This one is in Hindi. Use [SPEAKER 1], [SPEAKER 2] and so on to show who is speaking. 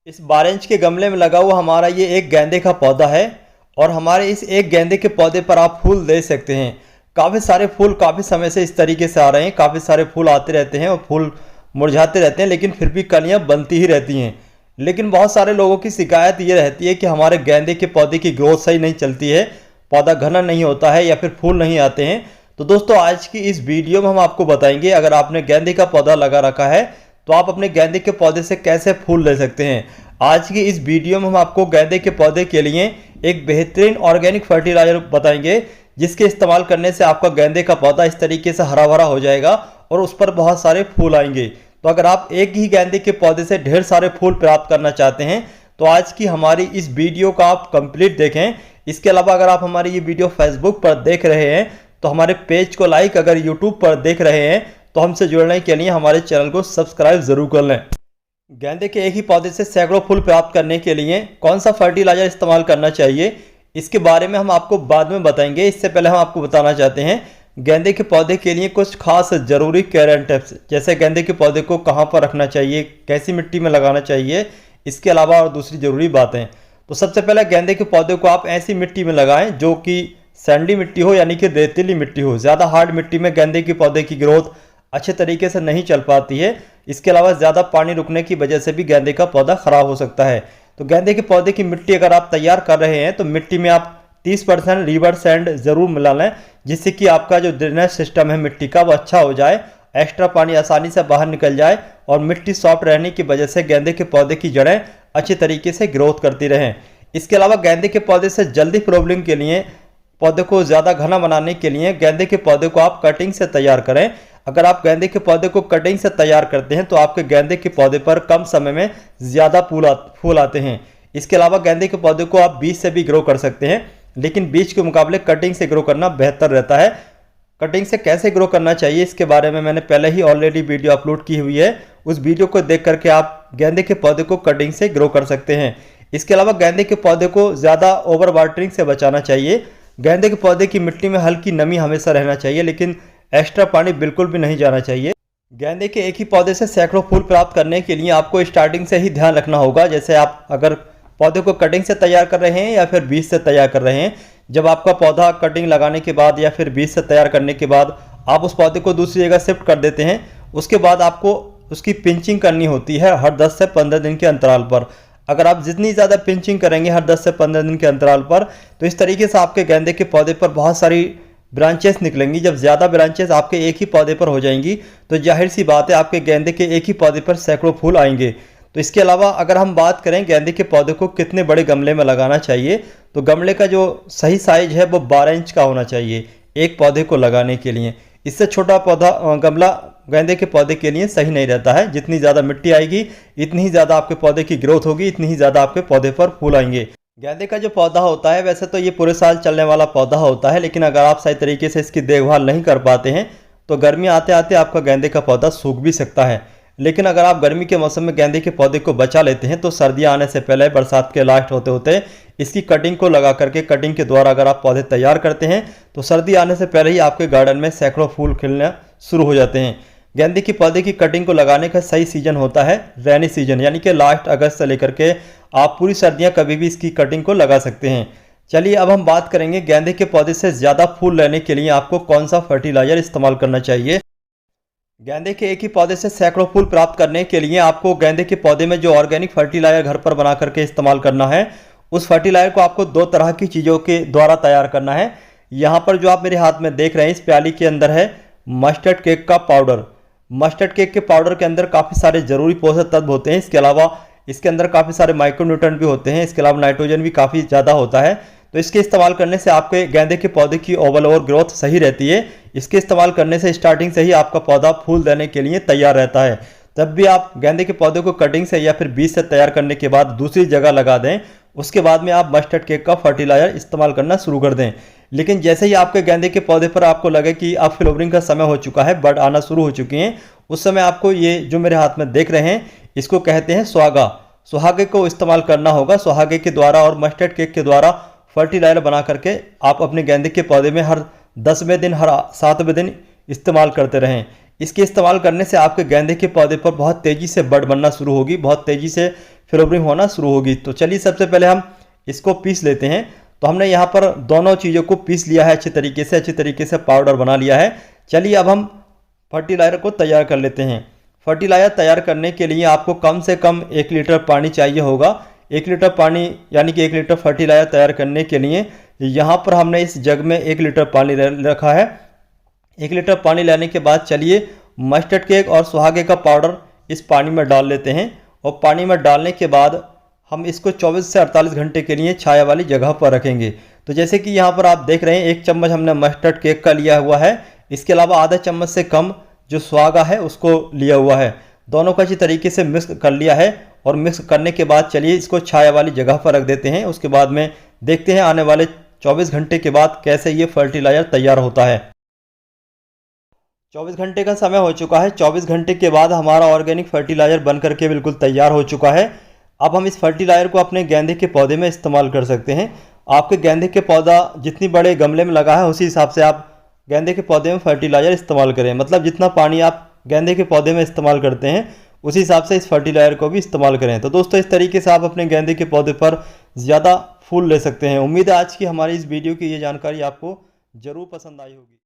[SPEAKER 1] इस 12 इंच के गमले में लगा हुआ हमारा ये एक गेंदे का पौधा है और हमारे इस एक गेंदे के पौधे पर आप फूल दे सकते हैं। काफ़ी सारे फूल काफ़ी समय से इस तरीके से आ रहे हैं, काफ़ी सारे फूल आते रहते हैं और फूल मुरझाते रहते हैं, लेकिन फिर भी कलियां बनती ही रहती हैं। लेकिन बहुत सारे लोगों की शिकायत ये रहती है कि हमारे गेंदे के पौधे की ग्रोथ सही नहीं चलती है, पौधा घना नहीं होता है या फिर फूल नहीं आते हैं। तो दोस्तों आज की इस वीडियो में हम आपको बताएंगे, अगर आपने गेंदे का पौधा लगा रखा है तो आप अपने गेंदे के पौधे से कैसे फूल ले सकते हैं। आज की इस वीडियो में हम आपको गेंदे के पौधे के लिए एक बेहतरीन ऑर्गेनिक फर्टिलाइजर बताएंगे, जिसके इस्तेमाल करने से आपका गेंदे का पौधा इस तरीके से हरा भरा हो जाएगा और उस पर बहुत सारे फूल आएंगे। तो अगर आप एक ही गेंदे के पौधे से ढेर सारे फूल प्राप्त करना चाहते हैं तो आज की हमारी इस वीडियो का आप कंप्लीट देखें। इसके अलावा अगर आप हमारी ये वीडियो फेसबुक पर देख रहे हैं तो हमारे पेज को लाइक, अगर यूट्यूब पर देख रहे हैं तो हमसे जुड़ने के लिए हमारे चैनल को सब्सक्राइब जरूर कर लें। गेंदे के एक ही पौधे से सैकड़ों फूल प्राप्त करने के लिए कौन सा फर्टिलाइजर इस्तेमाल करना चाहिए, इसके बारे में हम आपको बाद में बताएंगे। इससे पहले हम आपको बताना चाहते हैं गेंदे के पौधे के लिए कुछ खास जरूरी केयर एंड टिप्स, जैसे गेंदे के पौधे को कहाँ पर रखना चाहिए, कैसी मिट्टी में लगाना चाहिए, इसके अलावा और दूसरी जरूरी बातें। तो सबसे पहले गेंदे के पौधे को आप ऐसी मिट्टी में लगाएं जो कि सैंडी मिट्टी हो, यानी कि रेतीली मिट्टी हो। ज़्यादा हार्ड मिट्टी में गेंदे के पौधे की ग्रोथ अच्छे तरीके से नहीं चल पाती है। इसके अलावा ज़्यादा पानी रुकने की वजह से भी गेंदे का पौधा खराब हो सकता है। तो गेंदे के पौधे की मिट्टी अगर आप तैयार कर रहे हैं तो मिट्टी में आप 30% रिवर सैंड जरूर मिला लें, जिससे कि आपका जो ड्रेनेज सिस्टम है मिट्टी का वो अच्छा हो जाए, एक्स्ट्रा पानी आसानी से बाहर निकल जाए और मिट्टी सॉफ्ट रहने की वजह से गेंदे के पौधे की जड़ें अच्छे तरीके से ग्रोथ करती रहें। इसके अलावा गेंदे के पौधे से जल्दी प्रॉब्लम के लिए, पौधे को ज़्यादा घना बनाने के लिए गेंदे के पौधे को आप कटिंग से तैयार करें। अगर आप गेंदे के पौधे को कटिंग से तैयार करते हैं तो आपके गेंदे के पौधे पर कम समय में ज़्यादा फूल आते हैं। इसके अलावा गेंदे के पौधे को आप बीज से भी ग्रो कर सकते हैं, लेकिन बीज के मुकाबले कटिंग से ग्रो करना बेहतर रहता है। कटिंग से कैसे ग्रो करना चाहिए इसके बारे में मैंने पहले ही ऑलरेडी वीडियो अपलोड की हुई है, उस वीडियो को देख करके आप गेंदे के पौधे को कटिंग से ग्रो कर सकते हैं। इसके अलावा गेंदे के पौधे को ज़्यादा ओवर वाटरिंग से बचाना चाहिए। गेंदे के पौधे की मिट्टी में हल्की नमी हमेशा रहना चाहिए, लेकिन एक्स्ट्रा पानी बिल्कुल भी नहीं जाना चाहिए। गेंदे के एक ही पौधे से सैकड़ों फूल प्राप्त करने के लिए आपको स्टार्टिंग से ही ध्यान रखना होगा। जैसे आप अगर पौधे को कटिंग से तैयार कर रहे हैं या फिर बीज से तैयार कर रहे हैं, जब आपका पौधा कटिंग लगाने के बाद या फिर बीज से तैयार करने के बाद आप उस पौधे को दूसरी जगह शिफ्ट कर देते हैं, उसके बाद आपको उसकी पिंचिंग करनी होती है हर 10 से 15 दिन के अंतराल पर। अगर आप जितनी ज़्यादा पिंचिंग करेंगे हर 10 से 15 दिन के अंतराल पर, तो इस तरीके से आपके गेंदे के पौधे पर बहुत सारी ब्रांचेस निकलेंगी। जब ज़्यादा ब्रांचेस आपके एक ही पौधे पर हो जाएंगी तो जाहिर सी बात है आपके गेंदे के एक ही पौधे पर सैकड़ों फूल आएंगे। तो इसके अलावा अगर हम बात करें गेंदे के पौधे को कितने बड़े गमले में लगाना चाहिए, तो गमले का जो सही साइज है वो 12 इंच का होना चाहिए एक पौधे को लगाने के लिए। इससे छोटा पौधा गमला गेंदे के पौधे के लिए सही नहीं रहता है। जितनी ज़्यादा मिट्टी आएगी इतनी ही ज़्यादा आपके पौधे की ग्रोथ होगी, इतनी ही ज़्यादा आपके पौधे पर फूल आएंगे। गेंदे का जो पौधा होता है वैसे तो ये पूरे साल चलने वाला पौधा होता है, लेकिन अगर आप सही तरीके से इसकी देखभाल नहीं कर पाते हैं तो गर्मी आते आते आपका गेंदे का पौधा सूख भी सकता है। लेकिन अगर आप गर्मी के मौसम में गेंदे के पौधे को बचा लेते हैं तो सर्दियाँ आने से पहले, बरसात के लास्ट होते होते इसकी कटिंग को लगा करके, कटिंग के द्वारा अगर आप पौधे तैयार करते हैं तो सर्दी आने से पहले ही आपके गार्डन में सैकड़ों फूल खिलना शुरू हो जाते हैं। गेंदे की पौधे की कटिंग को लगाने का सही सीजन होता है रैनी सीजन, यानी कि लास्ट अगस्त से लेकर के आप पूरी सर्दियां कभी भी इसकी कटिंग को लगा सकते हैं। चलिए अब हम बात करेंगे गेंदे के पौधे से ज़्यादा फूल लेने के लिए आपको कौन सा फर्टिलाइजर इस्तेमाल करना चाहिए। गेंदे के एक ही पौधे से सैकड़ों फूल प्राप्त करने के लिए आपको गेंदे के पौधे में जो ऑर्गेनिक फर्टिलाइजर घर पर बना करके इस्तेमाल करना है, उस फर्टिलाइजर को आपको 2 तरह की चीज़ों के द्वारा तैयार करना है। यहाँ पर जो आप मेरे हाथ में देख रहे हैं इस प्याली के अंदर है मस्टर्ड केक का पाउडर। मस्टर्ड केक के पाउडर के अंदर काफ़ी सारे जरूरी पोषक तत्व होते हैं। इसके अलावा इसके अंदर काफ़ी सारे माइक्रोन्यूट्रेंट भी होते हैं। इसके अलावा नाइट्रोजन भी काफ़ी ज़्यादा होता है। तो इसके इस्तेमाल करने से आपके गेंदे के पौधे की ओवरऑल ग्रोथ सही रहती है। इसके इस्तेमाल करने से स्टार्टिंग से ही आपका पौधा फूल देने के लिए तैयार रहता है। जब भी आप गेंदे के पौधे को कटिंग से या फिर बीज से तैयार करने के बाद दूसरी जगह लगा दें, उसके बाद में आप मस्टर्ड केक का फर्टिलाइजर इस्तेमाल करना शुरू कर दें। लेकिन जैसे ही आपके गेंदे के पौधे पर आपको लगे कि अब फ्लावरिंग का समय हो चुका है, बड आना शुरू हो चुकी हैं, उस समय आपको ये जो मेरे हाथ में देख रहे हैं इसको कहते हैं सुहागा। सुहागे को इस्तेमाल करना होगा। सुहागे के द्वारा और मस्टर्ड केक के द्वारा फर्टिलाइजर बना करके आप अपने गेंदे के पौधे में हर 10वें दिन, हर 7वें दिन इस्तेमाल करते रहें। इसके इस्तेमाल करने से आपके गेंदे के पौधे पर बहुत तेज़ी से बड बनना शुरू होगी, बहुत तेज़ी से फ्लोवरिंग होना शुरू होगी। तो चलिए सबसे पहले हम इसको पीस लेते हैं। तो हमने यहाँ पर दोनों चीज़ों को पीस लिया है अच्छी तरीके से पाउडर बना लिया है। चलिए अब हम फर्टिलाइज़र को तैयार कर लेते हैं। फर्टिलाइज़र तैयार करने के लिए आपको कम से कम 1 लीटर पानी चाहिए होगा। 1 लीटर पानी यानी कि 1 लीटर फर्टिलाइज़र तैयार करने के लिए यहाँ पर हमने इस जग में 1 लीटर पानी रखा है। 1 लीटर पानी लेने के बाद चलिए मस्टर्ड केक और सुहागे का पाउडर इस पानी में डाल लेते हैं। और पानी में डालने के बाद हम इसको 24 से 48 घंटे के लिए छाया वाली जगह पर रखेंगे। तो जैसे कि यहाँ पर आप देख रहे हैं 1 चम्मच हमने मस्टर्ड केक का लिया हुआ है। इसके अलावा आधा चम्मच से कम जो सुहागा है उसको लिया हुआ है। दोनों को अच्छी तरीके से मिक्स कर लिया है। और मिक्स करने के बाद चलिए इसको छाया वाली जगह पर रख देते हैं। उसके बाद में देखते हैं आने वाले 24 घंटे के बाद कैसे ये फर्टिलाइज़र तैयार होता है। 24 घंटे का समय हो चुका है। 24 घंटे के बाद हमारा ऑर्गेनिक फर्टिलाइज़र बन करके बिल्कुल तैयार हो चुका है। अब हम इस फर्टिलाइज़र को अपने गेंदे के पौधे में इस्तेमाल कर सकते हैं। आपके गेंदे के पौधा जितनी बड़े गमले में लगा है उसी हिसाब से आप गेंदे के पौधे में फर्टिलाइज़र इस्तेमाल करें। मतलब जितना पानी आप गेंदे के पौधे में इस्तेमाल करते हैं उसी हिसाब से इस फर्टिलाइज़र को भी इस्तेमाल करें। तो दोस्तों इस तरीके से आप अपने गेंदे के पौधे पर ज़्यादा फूल ले सकते हैं। उम्मीद है आज की हमारी इस वीडियो की ये जानकारी आपको ज़रूर पसंद आई होगी।